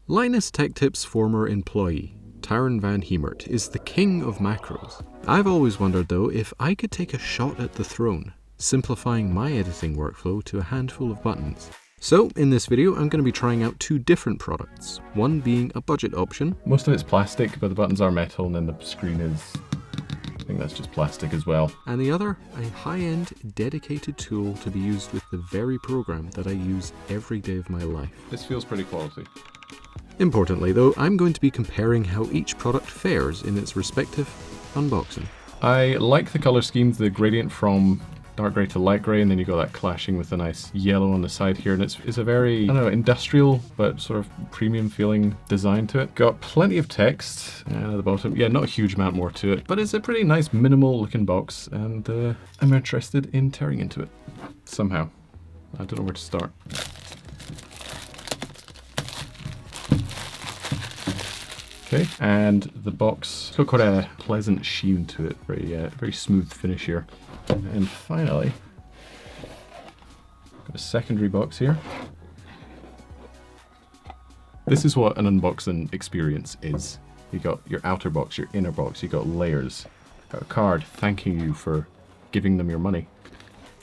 Linus Tech Tips' former employee, Taran van Hemert, is the king of macros. I've always wondered though if I could take a shot at the throne, simplifying my editing workflow to a handful of buttons. So in this video I'm going to be trying out two different products, one being a budget option. Most of it's plastic, but the buttons are metal, and then the screen is, I think that's just plastic as well. And the other, a high-end dedicated tool to be used with the very program that I use every day of my life. This feels pretty quality. Importantly though, I'm going to be comparing how each product fares in its respective unboxing. I like the color scheme, the gradient from dark grey to light grey, and then you got that clashing with a nice yellow on the side here, and it's a very, I don't know, industrial but sort of premium feeling design to it. Got plenty of text at the bottom. Yeah, not a huge amount more to it, but it's a pretty nice minimal looking box, and I'm interested in tearing into it somehow. I don't know where to start. Okay, and the box, it's got quite a pleasant sheen to it, very smooth finish here. And finally, got a secondary box here. This is what an unboxing experience is. You got your outer box, your inner box, you got layers. Got a card thanking you for giving them your money.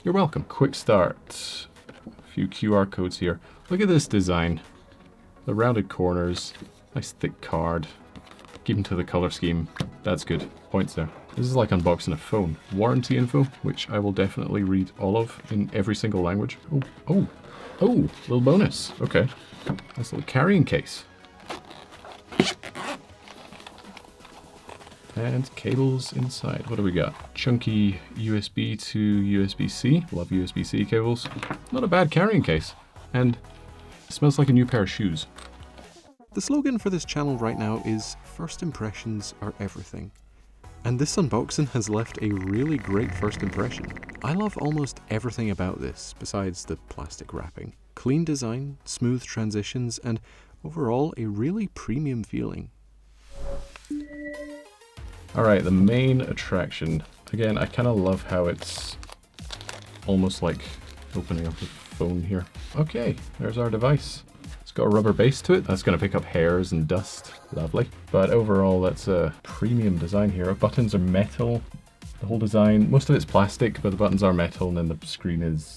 You're welcome. Quick start. A few QR codes here. Look at this design. The rounded corners, nice thick card. Keeping to the color scheme. That's good. Points there. This is like unboxing a phone. Warranty info, which I will definitely read all of in every single language. Oh, little bonus. Okay. Nice little carrying case. And cables inside. What do we got? Chunky USB to USB-C. Love USB-C cables. Not a bad carrying case. And it smells like a new pair of shoes. The slogan for this channel right now is "First impressions are everything." And this unboxing has left a really great first impression. I love almost everything about this, besides the plastic wrapping. Clean design, smooth transitions, and overall a really premium feeling. Alright, the main attraction. Again, I kind of love how it's almost like opening up a phone here. Okay, there's our device. Got a rubber base to it. That's going to pick up hairs and dust. Lovely. But overall, that's a premium design here. Buttons are metal. The whole design, most of it's plastic, but the buttons are metal, and then the screen is,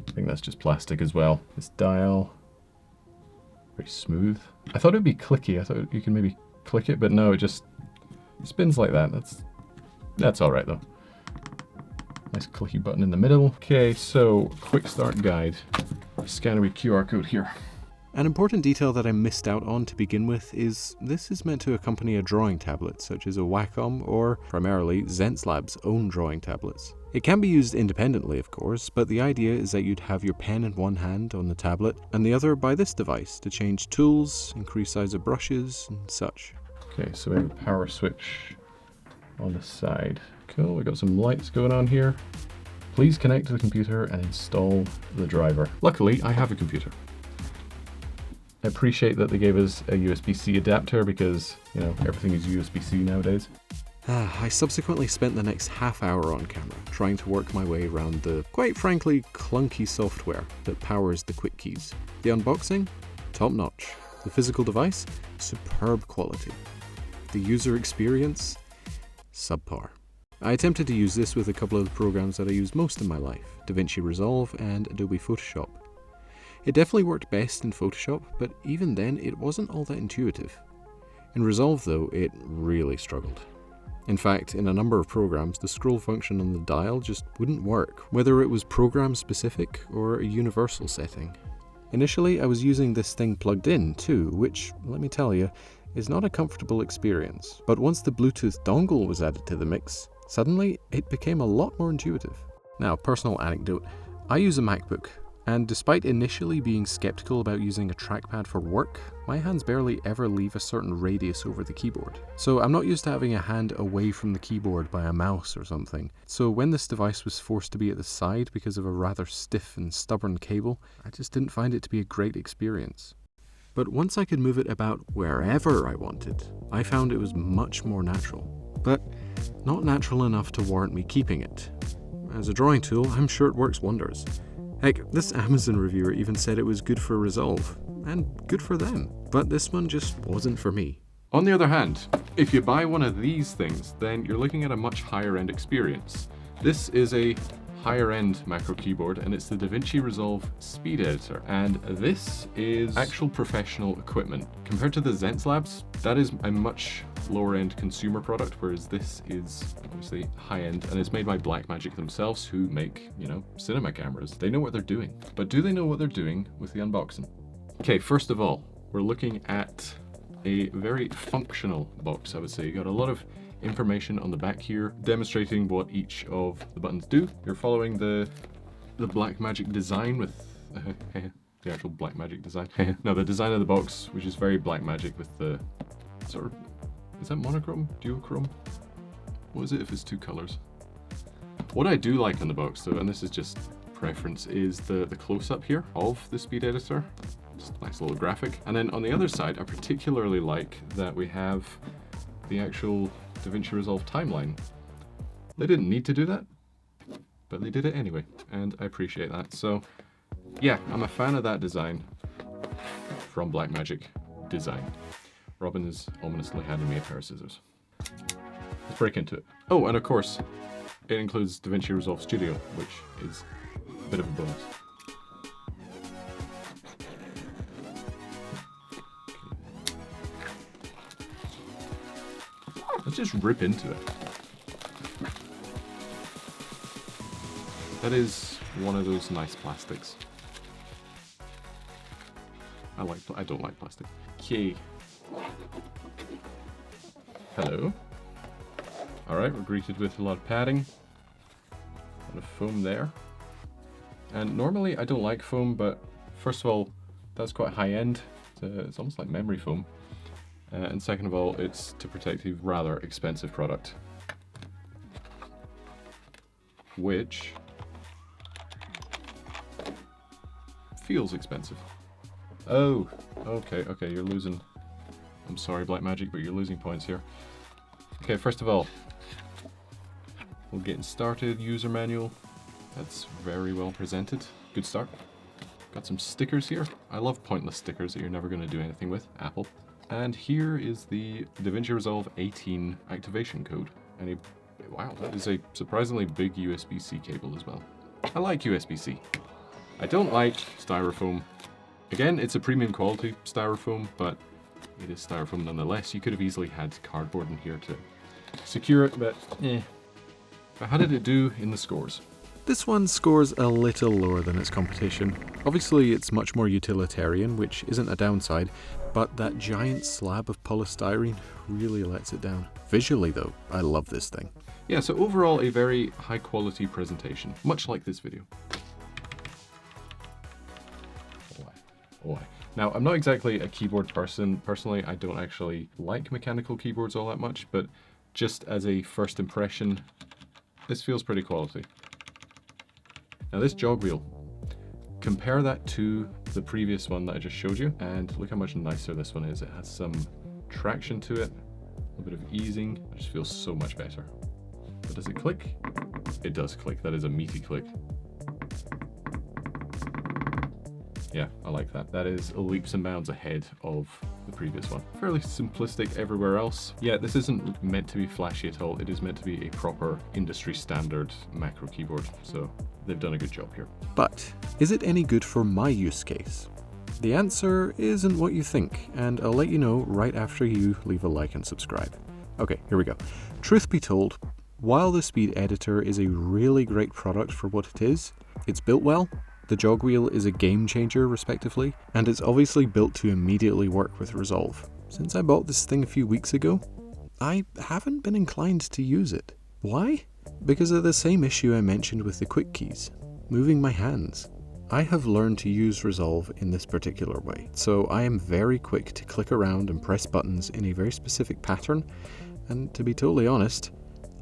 I think that's just plastic as well. This dial, very smooth. I thought it'd be clicky. I thought you can maybe click it, but no, it just spins like that. That's all right though. Nice clicky button in the middle. Okay, so quick start guide. Scan a QR code here. An important detail that I missed out on to begin with is this is meant to accompany a drawing tablet, such as a Wacom or, primarily, Xenceabs' own drawing tablets. It can be used independently, of course, but the idea is that you'd have your pen in one hand on the tablet, and the other by this device to change tools, increase size of brushes, and such. Okay, so we have a power switch on the side. Cool, we got some lights going on here. Please connect to the computer and install the driver. Luckily, I have a computer. I appreciate that they gave us a USB-C adapter because, you know, everything is USB-C nowadays. I subsequently spent the next half hour on camera trying to work my way around the, quite frankly, clunky software that powers the quick keys. The unboxing? Top notch. The physical device? Superb quality. The user experience? Subpar. I attempted to use this with a couple of the programs that I use most in my life, DaVinci Resolve and Adobe Photoshop. It definitely worked best in Photoshop, but even then it wasn't all that intuitive. In Resolve though, it really struggled. In fact, in a number of programs, the scroll function on the dial just wouldn't work, whether it was program specific or a universal setting. Initially, I was using this thing plugged in too, which, let me tell you, is not a comfortable experience. But once the Bluetooth dongle was added to the mix, suddenly it became a lot more intuitive. Now, personal anecdote, I use a MacBook. And despite initially being skeptical about using a trackpad for work, my hands barely ever leave a certain radius over the keyboard. So I'm not used to having a hand away from the keyboard by a mouse or something. So when this device was forced to be at the side because of a rather stiff and stubborn cable, I just didn't find it to be a great experience. But once I could move it about wherever I wanted, I found it was much more natural. But not natural enough to warrant me keeping it. As a drawing tool, I'm sure it works wonders. Heck, this Amazon reviewer even said it was good for Resolve, and good for them. But this one just wasn't for me. On the other hand, if you buy one of these things, then you're looking at a much higher end experience. This is a higher end macro keyboard, and it's the DaVinci Resolve Speed Editor. And this is actual professional equipment. Compared to the Xenceabs, that is a much lower end consumer product, whereas this is obviously high end, and it's made by Blackmagic themselves, who make, you know, cinema cameras. They know what they're doing. But do they know what they're doing with the unboxing? Okay, first of all, we're looking at a very functional box, I would say. You got a lot of information on the back here, demonstrating what each of the buttons do. You're following the Blackmagic design with the actual Blackmagic design. No, the design of the box, which is very Blackmagic with the sort of, is that monochrome? Duochrome? What is it if it's two colors? What I do like on the box though, and this is just preference, is the close-up here of the speed editor. Just a nice little graphic. And then on the other side, I particularly like that we have the actual DaVinci Resolve timeline. They didn't need to do that, but they did it anyway, and I appreciate that. So yeah, I'm a fan of that design from Blackmagic Design. Robin is ominously handing me a pair of scissors. Let's break into it. Oh, and of course, it includes DaVinci Resolve Studio, which is a bit of a bonus. Let's just rip into it. That is one of those nice plastics. I don't like plastic. Okay. Hello. Alright, we're greeted with a lot of padding. A lot of foam there. And normally I don't like foam, but first of all, that's quite high end. It's almost like memory foam. And second of all, it's to protect a rather expensive product. Which feels expensive. Oh, okay, you're losing. I'm sorry, Blackmagic, but you're losing points here. Okay, first of all, we're getting started. User manual. That's very well presented. Good start. Got some stickers here. I love pointless stickers that you're never going to do anything with. Apple. And here is the DaVinci Resolve 18 activation code. And wow, that is a surprisingly big USB-C cable as well. I like USB-C. I don't like styrofoam. Again, it's a premium quality styrofoam, but it is styrofoam nonetheless. You could have easily had cardboard in here to secure it, but eh. But how did it do in the scores? This one scores a little lower than its competition. Obviously it's much more utilitarian, which isn't a downside, but that giant slab of polystyrene really lets it down. Visually though, I love this thing. Yeah, so overall a very high quality presentation, much like this video. Oh, now, I'm not exactly a keyboard person. Personally, I don't actually like mechanical keyboards all that much, but just as a first impression, this feels pretty quality. Now this jog wheel, compare that to the previous one that I just showed you, and look how much nicer this one is. It has some traction to it, a bit of easing. It just feels so much better. But does it click? It does click. That is a meaty click. Yeah, I like that. That is leaps and bounds ahead of the previous one. Fairly simplistic everywhere else. Yeah, this isn't meant to be flashy at all. It is meant to be a proper industry standard macro keyboard. So they've done a good job here. But is it any good for my use case? The answer isn't what you think, and I'll let you know right after you leave a like and subscribe. Okay, here we go. Truth be told, while the Speed Editor is a really great product for what it is, it's built well, the jog wheel is a game changer respectively, and it's obviously built to immediately work with Resolve. Since I bought this thing a few weeks ago, I haven't been inclined to use it. Why? Because of the same issue I mentioned with the quick keys, moving my hands. I have learned to use Resolve in this particular way, so I am very quick to click around and press buttons in a very specific pattern, and to be totally honest,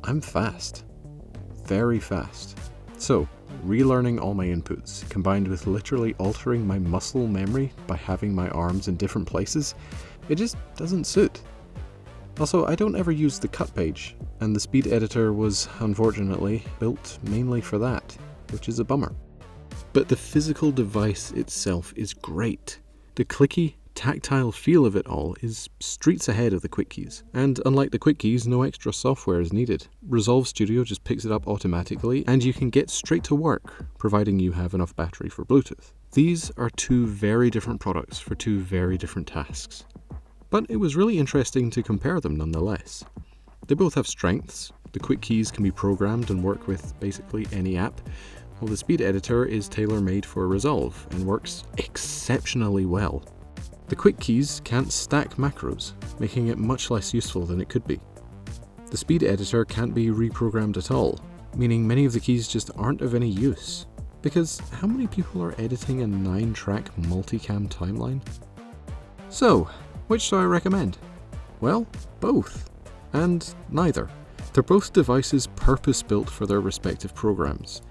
I'm fast. Very fast. So, relearning all my inputs, combined with literally altering my muscle memory by having my arms in different places, it just doesn't suit. Also, I don't ever use the cut page, and the Speed Editor was, unfortunately, built mainly for that, which is a bummer. But the physical device itself is great. The clicky, tactile feel of it all is streets ahead of the quick keys. And unlike the quick keys, no extra software is needed. Resolve Studio just picks it up automatically, and you can get straight to work, providing you have enough battery for Bluetooth. These are two very different products for two very different tasks. But it was really interesting to compare them nonetheless. They both have strengths. The quick keys can be programmed and work with basically any app, while the speed editor is tailor-made for Resolve and works exceptionally well. The quick keys can't stack macros, making it much less useful than it could be. The speed editor can't be reprogrammed at all, meaning many of the keys just aren't of any use. Because how many people are editing a 9-track multicam timeline? So, which do I recommend? Well, both. And neither. They're both devices purpose-built for their respective programs,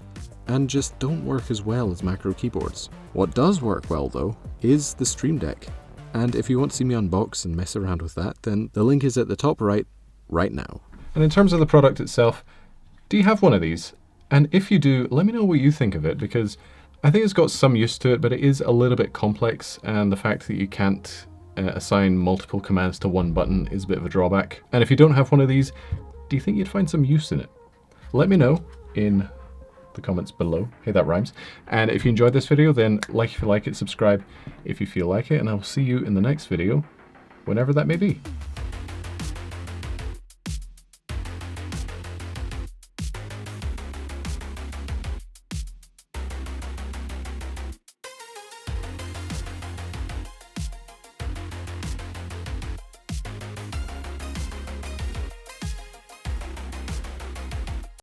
and just don't work as well as macro keyboards. What does work well though, is the Stream Deck. And if you want to see me unbox and mess around with that, then the link is at the top right now. And in terms of the product itself, do you have one of these? And if you do, let me know what you think of it, because I think it's got some use to it, but it is a little bit complex, and the fact that you can't assign multiple commands to one button is a bit of a drawback. And if you don't have one of these, do you think you'd find some use in it? Let me know in the comments below. Hey, that rhymes. And if you enjoyed this video, then like if you like it, subscribe if you feel like it, and I'll see you in the next video, whenever that may be.